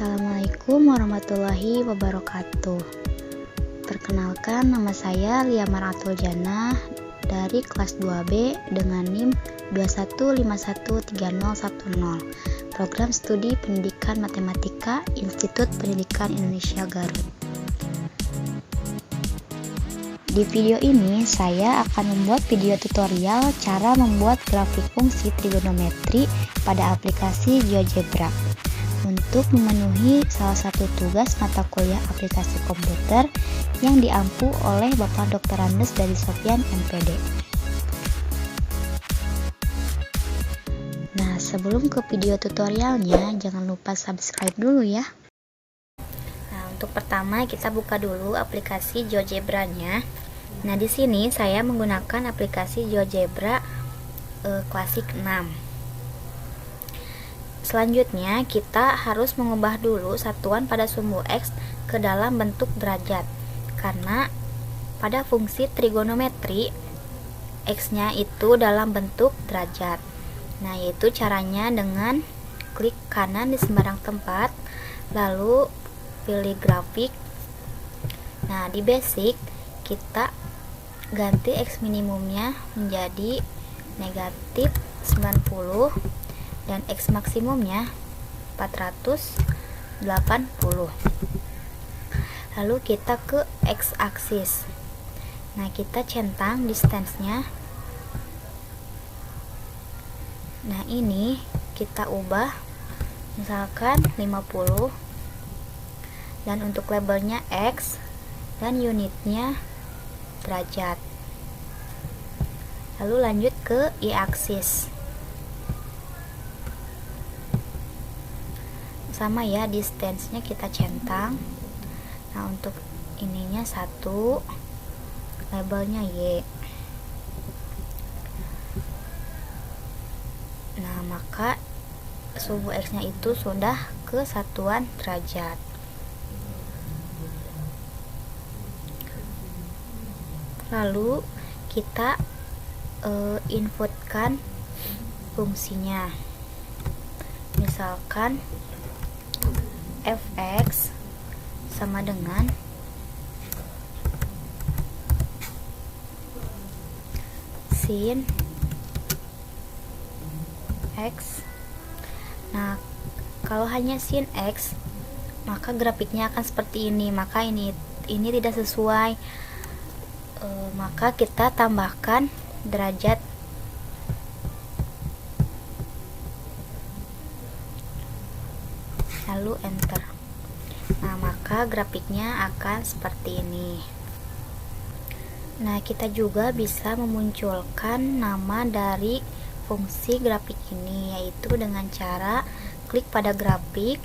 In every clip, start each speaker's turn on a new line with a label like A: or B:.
A: Assalamualaikum warahmatullahi wabarakatuh. Perkenalkan, nama saya Lia Maratul Jannah dari kelas 2B dengan NIM 21513010, Program Studi Pendidikan Matematika Institut Pendidikan Indonesia Garut. Di video ini saya akan membuat video tutorial cara membuat grafik fungsi trigonometri pada aplikasi GeoGebra untuk memenuhi salah satu tugas mata kuliah aplikasi komputer yang diampu oleh Bapak Dr. Andes dari Sofyan MPD. Nah, sebelum ke video tutorialnya, jangan lupa subscribe dulu ya. Nah, untuk pertama kita buka dulu aplikasi GeoGebra-nya. Nah, di sini saya menggunakan aplikasi GeoGebra Classic 6. Selanjutnya kita harus mengubah dulu satuan pada sumbu X ke dalam bentuk derajat, karena pada fungsi trigonometri X-nya itu dalam bentuk derajat. Nah, yaitu caranya dengan klik kanan di sembarang tempat, lalu pilih grafik. Nah, di basic kita ganti X minimumnya menjadi negatif 90 dan X maksimumnya 480. Lalu kita ke X aksis. Nah, kita centang distance-nya. Nah, ini kita ubah misalkan 50, dan untuk labelnya X dan unitnya derajat. Lalu lanjut ke Y aksis. Sama ya, distance-nya kita centang. Nah, untuk ininya 1, labelnya Y. Nah, maka sumbu X-nya itu sudah ke satuan derajat. Lalu kita inputkan fungsinya. Misalkan fx sama dengan sin x. Nah, kalau hanya sin x, maka grafiknya akan seperti ini. Maka ini tidak sesuai. Maka kita tambahkan derajat. Lalu enter. Nah, maka grafiknya akan seperti ini. Nah, kita juga bisa memunculkan nama dari fungsi grafik ini, yaitu dengan cara klik pada grafik,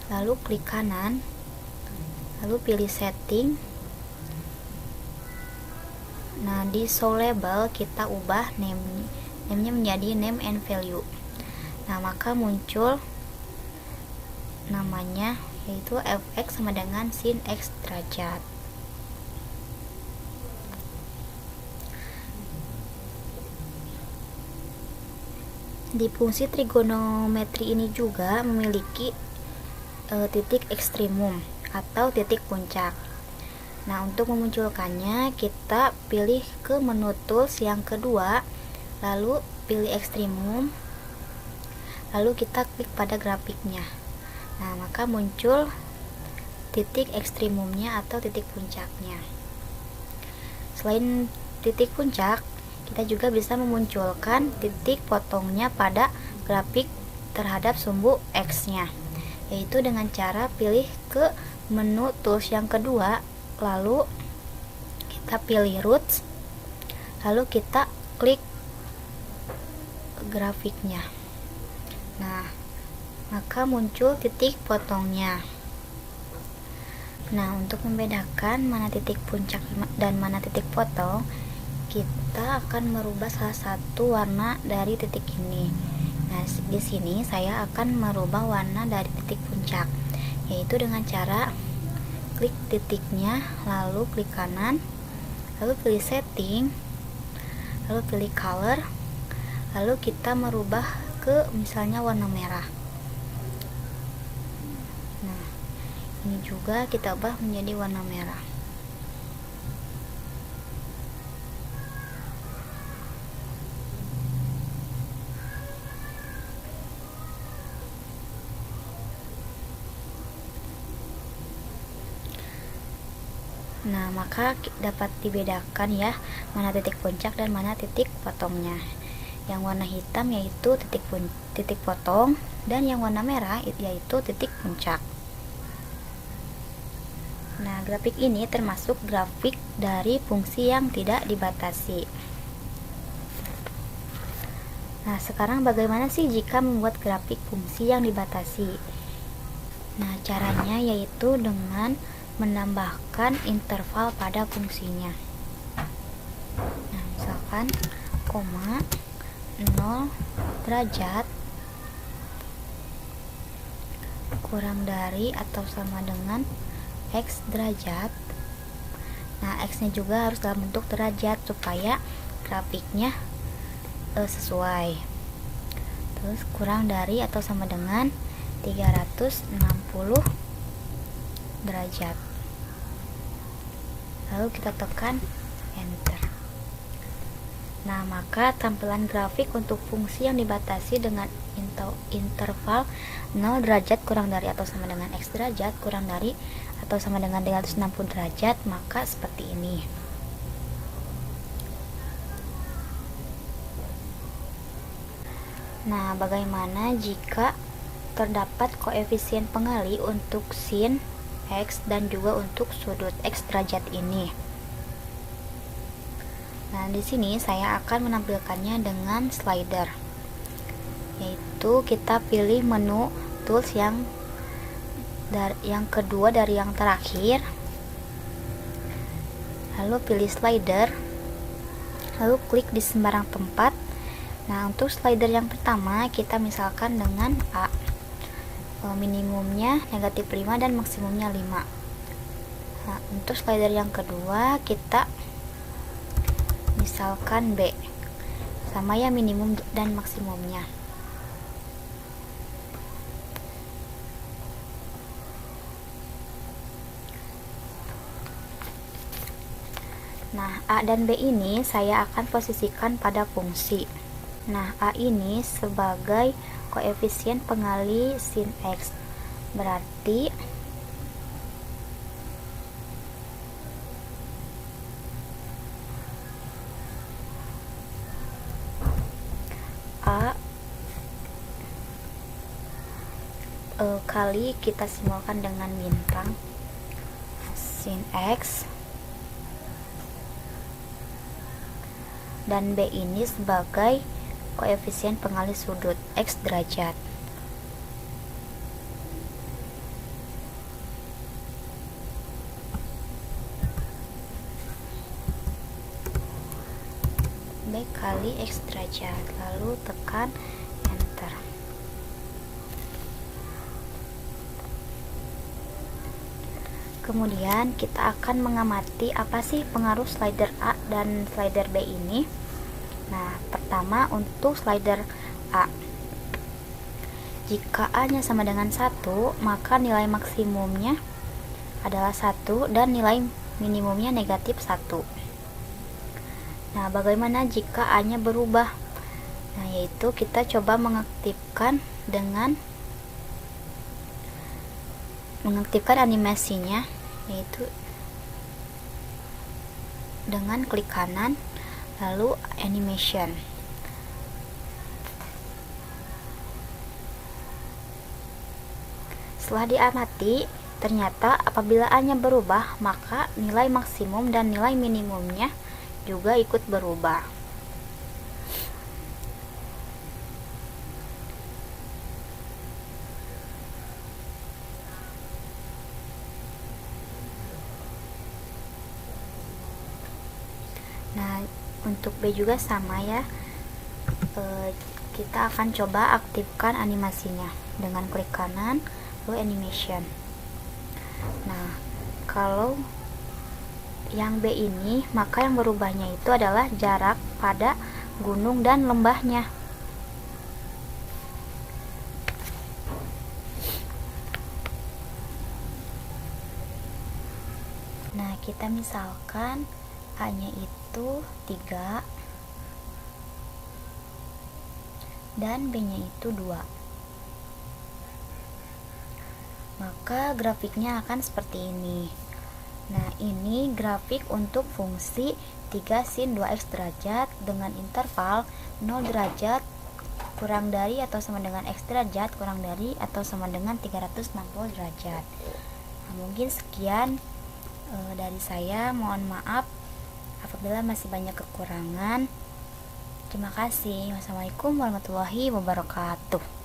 A: lalu klik kanan, lalu pilih setting. Nah, di show label kita ubah name-nya menjadi name and value. Nah, maka muncul namanya, yaitu fx sama dengan sin x derajat. Di fungsi trigonometri ini juga memiliki titik ekstremum atau titik puncak. Nah, untuk memunculkannya kita pilih ke menu tools yang kedua, lalu pilih ekstremum, lalu kita klik pada grafiknya. Nah, maka muncul titik ekstremumnya atau titik puncaknya. Selain titik puncak, kita juga bisa memunculkan titik potongnya pada grafik terhadap sumbu X-nya, yaitu dengan cara pilih ke menu tools yang kedua, lalu kita pilih roots, lalu kita klik grafiknya. Nah, maka muncul titik potongnya. Nah, untuk membedakan mana titik puncak dan mana titik potong, kita akan merubah salah satu warna dari titik ini. Nah, di sini saya akan merubah warna dari titik puncak, yaitu dengan cara klik titiknya, lalu klik kanan, lalu pilih setting, lalu pilih color, lalu kita merubah ke misalnya warna merah. Ini juga kita ubah menjadi warna merah. Nah, maka dapat dibedakan ya, mana titik puncak dan mana titik potongnya. Yang warna hitam yaitu titik potong, dan yang warna merah yaitu titik puncak. Nah, grafik ini termasuk grafik dari fungsi yang tidak dibatasi. Nah, sekarang bagaimana sih jika membuat grafik fungsi yang dibatasi? Nah, caranya yaitu dengan menambahkan interval pada fungsinya. Nah, misalkan koma 0 derajat kurang dari atau sama dengan X derajat. Nah, X nya juga harus dalam bentuk derajat supaya grafiknya sesuai. Terus kurang dari atau sama dengan 360 derajat. Lalu kita tekan enter. Nah, maka tampilan grafik untuk fungsi yang dibatasi dengan interval 0 derajat kurang dari atau sama dengan X derajat kurang dari atau sama dengan 360 derajat, maka seperti ini. Nah, bagaimana jika terdapat koefisien pengali untuk sin X dan juga untuk sudut X derajat ini? Nah, di sini saya akan menampilkannya dengan slider. Yaitu kita pilih menu tools yang kedua dari yang terakhir. Lalu pilih slider. Lalu klik di sembarang tempat. Nah, untuk slider yang pertama kita misalkan dengan A. Minimumnya -5 dan maksimumnya 5. Nah, untuk slider yang kedua kita misalkan B, sama ya minimum dan maksimumnya. Nah, A dan B ini saya akan posisikan pada fungsi. Nah, A ini sebagai koefisien pengali sin X, berarti A kali kita simbolkan dengan bintang sin X, dan B ini sebagai koefisien pengali sudut X derajat. B kali X derajat, lalu tekan enter. Kemudian kita akan mengamati apa sih pengaruh slider A dan slider B ini. Nah, pertama untuk slider A, jika A nya sama dengan 1, maka nilai maksimumnya adalah 1 dan nilai minimumnya negatif 1. Nah, bagaimana jika A nya berubah? Nah, yaitu kita coba mengaktifkan animasinya, yaitu dengan klik kanan lalu animation. Setelah diamati, ternyata apabila A nya berubah, maka nilai maksimum dan nilai minimumnya juga ikut berubah. Nah, untuk B juga sama ya. Kita akan coba aktifkan animasinya dengan klik kanan lalu animation. Nah, kalau yang B ini, maka yang berubahnya itu adalah jarak pada gunung dan lembahnya. Nah, kita misalkan A-nya itu 3 dan B-nya itu 2. Maka grafiknya akan seperti ini. Nah, ini grafik untuk fungsi 3 sin 2x derajat dengan interval 0 derajat kurang dari atau sama dengan x derajat kurang dari atau sama dengan 360 derajat. Nah, mungkin sekian dari saya. Mohon maaf apabila masih banyak kekurangan. Terima kasih. Wassalamualaikum warahmatullahi wabarakatuh.